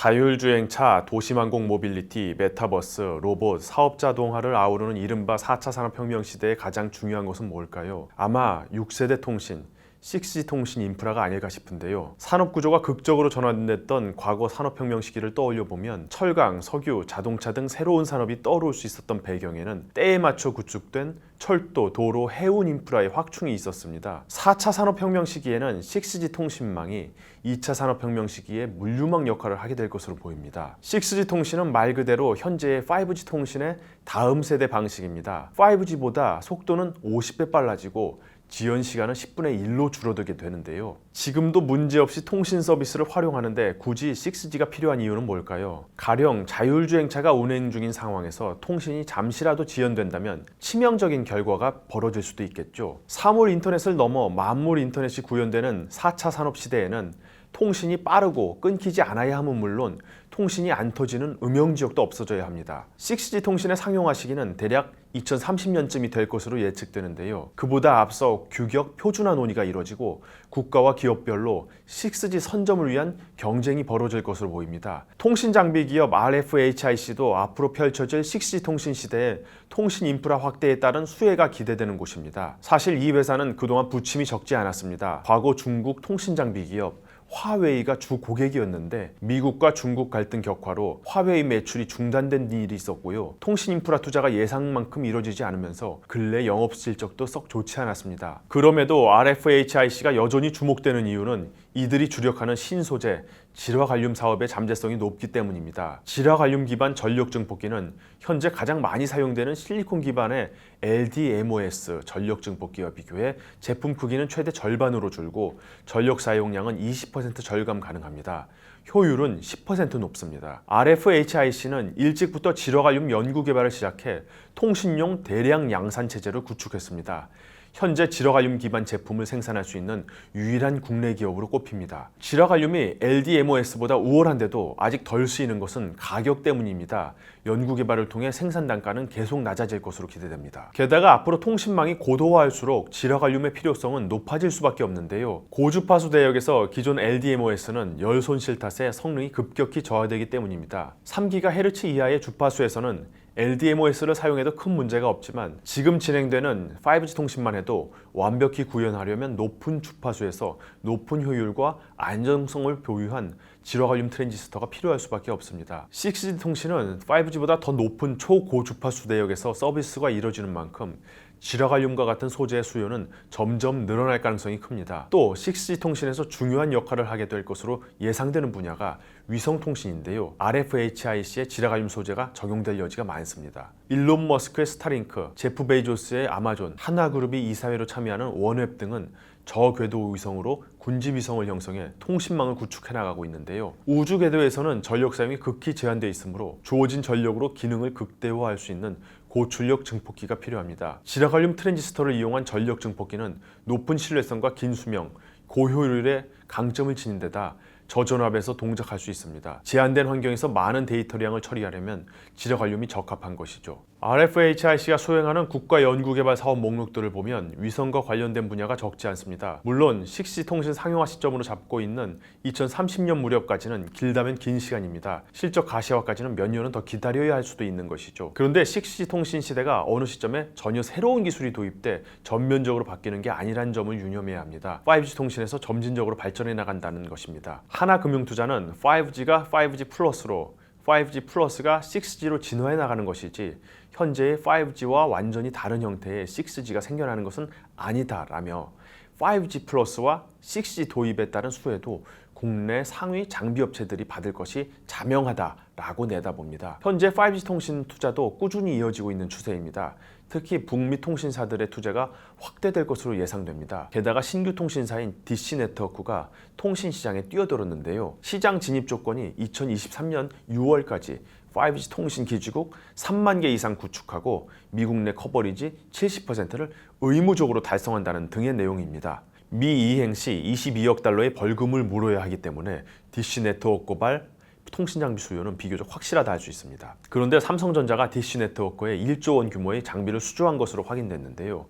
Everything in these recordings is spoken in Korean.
자율주행차, 도시망공 모빌리티, 메타버스, 로봇, 사업자동화를 아우르는 이른바 4차 산업혁명 시대의 가장 중요한 것은 뭘까요? 아마 6세대 통신, 6G 통신 인프라가 아닐까 싶은데요. 산업구조가 극적으로 전환됐던 과거 산업혁명 시기를 떠올려 보면 철강, 석유, 자동차 등 새로운 산업이 떠오를 수 있었던 배경에는 때에 맞춰 구축된 철도, 도로, 해운 인프라의 확충이 있었습니다. 4차 산업혁명 시기에는 6G 통신망이 2차 산업혁명 시기에 물류망 역할을 하게 될 것으로 보입니다. 6G 통신은 말 그대로 현재의 5G 통신의 다음 세대 방식입니다. 5G보다 속도는 50배 빨라지고 지연 시간은 10분의 1로 줄어들게 되는데요. 지금도 문제없이 통신 서비스를 활용하는데 굳이 6G가 필요한 이유는 뭘까요? 가령 자율주행차가 운행 중인 상황에서 통신이 잠시라도 지연된다면 치명적인 결과가 벌어질 수도 있겠죠. 사물 인터넷을 넘어 만물 인터넷이 구현되는 4차 산업 시대에는 통신이 빠르고 끊기지 않아야 함은 물론 통신이 안 터지는 음영지역도 없어져야 합니다. 6G 통신의 상용화 시기는 대략 2030년쯤이 될 것으로 예측되는데요. 그보다 앞서 규격 표준화 논의가 이뤄지고 국가와 기업별로 6G 선점을 위한 경쟁이 벌어질 것으로 보입니다. 통신 장비 기업 RFHIC도 앞으로 펼쳐질 6G 통신 시대에 통신 인프라 확대에 따른 수혜가 기대되는 곳입니다. 사실 이 회사는 그동안 부침이 적지 않았습니다. 과거 중국 통신 장비 기업 화웨이가 주 고객이었는데 미국과 중국 갈등 격화로 화웨이 매출이 중단된 일이 있었고요. 통신 인프라 투자가 예상만큼 이루어지지 않으면서 근래 영업 실적도 썩 좋지 않았습니다. 그럼에도 RFHIC가 여전히 주목되는 이유는 이들이 주력하는 신소재, 질화관륨 사업의 잠재성이 높기 때문입니다. 질화관륨 기반 전력 증폭기는 현재 가장 많이 사용되는 실리콘 기반의 LDMOS 전력 증폭기와 비교해 제품 크기는 최대 절반으로 줄고 전력 사용량은 20% 절감 가능합니다. 효율은 10% 높습니다. RFHIC는 일찍부터 질화관륨 연구 개발을 시작해 통신용 대량 양산 체제를 구축했습니다. 현재 질화관륨 기반 제품을 생산할 수 있는 유일한 국내 기업으로 꼽힙니다. 질화관륨이 LDMOS보다 우월한데도 아직 덜 쓰이는 것은 가격 때문입니다. 연구 개발을 통해 생산 단가는 계속 낮아질 것으로 기대됩니다. 게다가 앞으로 통신망이 고도화할수록 질화관륨의 필요성은 높아질 수밖에 없는데요. 고주파수 대역에서 기존 LDMOS는 열 손실 탓에 성능이 급격히 저하되기 때문입니다. 3GHz 이하의 주파수에서는 LDMOS를 사용해도 큰 문제가 없지만 지금 진행되는 5G 통신만 해도 완벽히 구현하려면 높은 주파수에서 높은 효율과 안정성을 보유한 질화관륨 트랜지스터가 필요할 수밖에 없습니다. 6G 통신은 5G보다 더 높은 초고주파수 대역에서 서비스가 이루어지는 만큼 질화관륨과 같은 소재의 수요는 점점 늘어날 가능성이 큽니다. 또 6G 통신에서 중요한 역할을 하게 될 것으로 예상되는 분야가 위성통신인데요. RFHIC의 질화관륨 소재가 적용될 여지가 많습니다. 일론 머스크의 스타링크, 제프 베이조스의 아마존, 하나그룹이 이사회로 참여하는 원웹 등은 저궤도 위성으로 군지 위성을 형성해 통신망을 구축해 나가고 있는데요. 우주 궤도에서는 전력 사용이 극히 제한되어 있으므로 주어진 전력으로 기능을 극대화할 수 있는 고출력 증폭기가 필요합니다. 질화관륨 트랜지스터를 이용한 전력 증폭기는 높은 신뢰성과 긴 수명, 고효율의 강점을 지닌 데다 저전압에서 동작할 수 있습니다. 제한된 환경에서 많은 데이터량을 처리하려면 질화관륨이 적합한 것이죠. RFHIC가 수행하는 국가 연구개발 사업 목록들을 보면 위성과 관련된 분야가 적지 않습니다. 물론 6G 통신 상용화 시점으로 잡고 있는 2030년 무렵까지는 길다면 긴 시간입니다. 실적 가시화까지는 몇 년은 더 기다려야 할 수도 있는 것이죠. 그런데 6G 통신 시대가 어느 시점에 전혀 새로운 기술이 도입돼 전면적으로 바뀌는 게 아니란 점을 유념해야 합니다. 5G 통신에서 점진적으로 발전해 나간다는 것입니다. 하나금융투자는 5G가 5G 플러스로 5G 플러스가 6G로 진화해 나가는 것이지 현재의 5G와 완전히 다른 형태의 6G가 생겨나는 것은 아니다라며 5G 플러스와 6G 도입에 따른 수혜도 국내 상위 장비 업체들이 받을 것이 자명하다라고 내다봅니다. 현재 5G 통신 투자도 꾸준히 이어지고 있는 추세입니다. 특히 북미 통신사들의 투자가 확대될 것으로 예상됩니다. 게다가 신규 통신사인 DC네트워크가 통신 시장에 뛰어들었는데요. 시장 진입 조건이 2023년 6월까지 5G 통신 기지국 3만 개 이상 구축하고 미국 내 커버리지 70%를 의무적으로 달성한다는 등의 내용입니다. 미 이행 시 22억 달러의 벌금을 물어야 하기 때문에 DC네트워크 고발 통신 장비 수요는 비교적 확실하다 할 수 있습니다. 그런데 삼성전자가 DC네트워크에 1조 원 규모의 장비를 수주한 것으로 확인됐는데요.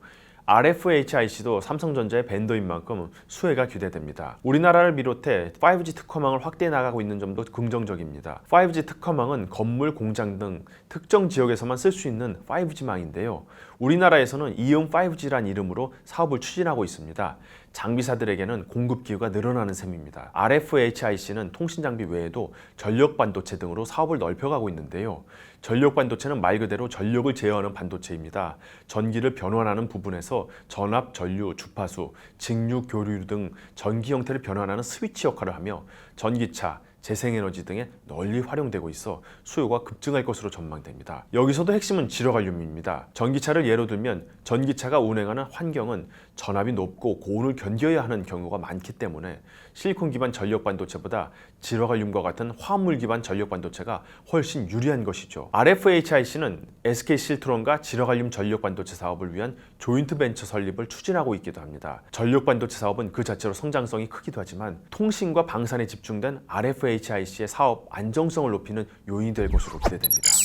RFHIC도 삼성전자의 벤더인 만큼 수혜가 기대됩니다. 우리나라를 비롯해 5G 특화망을 확대해 나가고 있는 점도 긍정적입니다. 5G 특화망은 건물, 공장 등 특정 지역에서만 쓸 수 있는 5G망인데요. 우리나라에서는 이음 5G란 이름으로 사업을 추진하고 있습니다. 장비사들에게는 공급 기회가 늘어나는 셈입니다. RFHIC는 통신 장비 외에도 전력 반도체 등으로 사업을 넓혀가고 있는데요. 전력 반도체는 말 그대로 전력을 제어하는 반도체입니다. 전기를 변환하는 부분에서 전압, 전류, 주파수, 직류, 교류 등 전기 형태를 변환하는 스위치 역할을 하며 전기차, 재생에너지 등에 널리 활용되고 있어 수요가 급증할 것으로 전망됩니다. 여기서도 핵심은 지러갈륨입니다. 전기차를 예로 들면 전기차가 운행하는 환경은 전압이 높고 고온을 견뎌야 하는 경우가 많기 때문에 실리콘 기반 전력 반도체보다 지러갈륨과 같은 화합물 기반 전력 반도체가 훨씬 유리한 것이죠. RFHIC는 SK실트론과 지러갈륨 전력 반도체 사업을 위한 조인트 벤처 설립을 추진하고 있기도 합니다. 전력 반도체 사업은 그 자체로 성장성이 크기도 하지만 통신과 방산에 집중된 RFHIC의 사업 안정성을 높이는 요인이 될 것으로 기대됩니다.